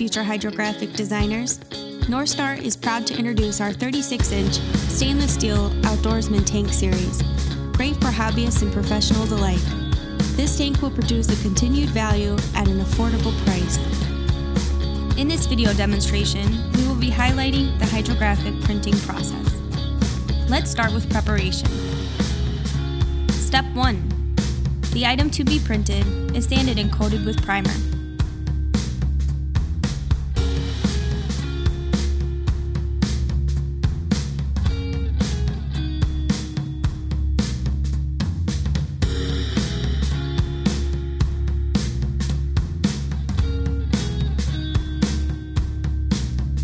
future hydrographic designers. Northstar is proud to introduce our 36-inch stainless steel Outdoorsman tank series, great for hobbyists and professionals alike. This tank will produce a continued value at an affordable price. In this video demonstration, we will be highlighting the hydrographic printing process. Let's start with preparation. Step 1. The item to be printed is sanded and coated with primer.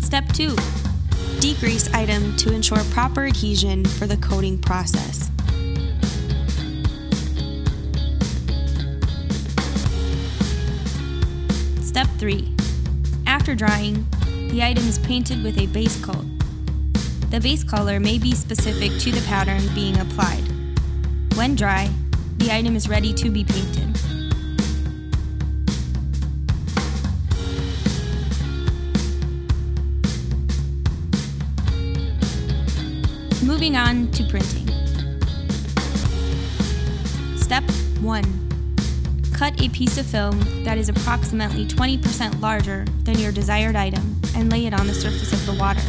Step 2. Degrease item to ensure proper adhesion for the coating process. Step 3. After drying, the item is painted with a base coat. The base color may be specific to the pattern being applied. When dry, the item is ready to be painted. Moving on to printing. Step 1. Cut a piece of film that is approximately 20% larger than your desired item and lay it on the surface of the water.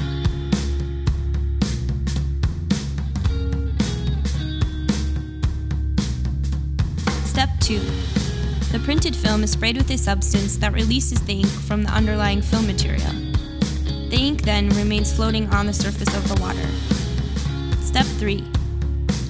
Step 2. The printed film is sprayed with a substance that releases the ink from the underlying film material. The ink then remains floating on the surface of the water. Step 3.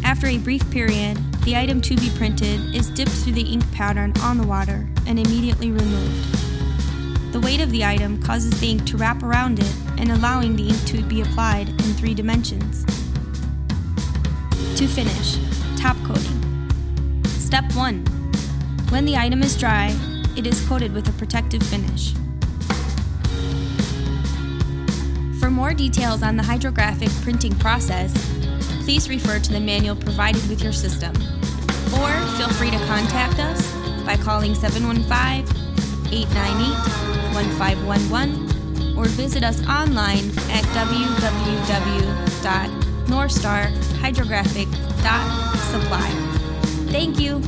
After a brief period, the item to be printed is dipped through the ink pattern on the water and immediately removed. The weight of the item causes the ink to wrap around it and allowing the ink to be applied in 3 dimensions. To finish, top coating. Step 1. When the item is dry, it is coated with a protective finish. For more details on the hydrographic printing process, please refer to the manual provided with your system, or feel free to contact us by calling 715-898-1511 or visit us online at www.northstarhydrographic.supply. Thank you!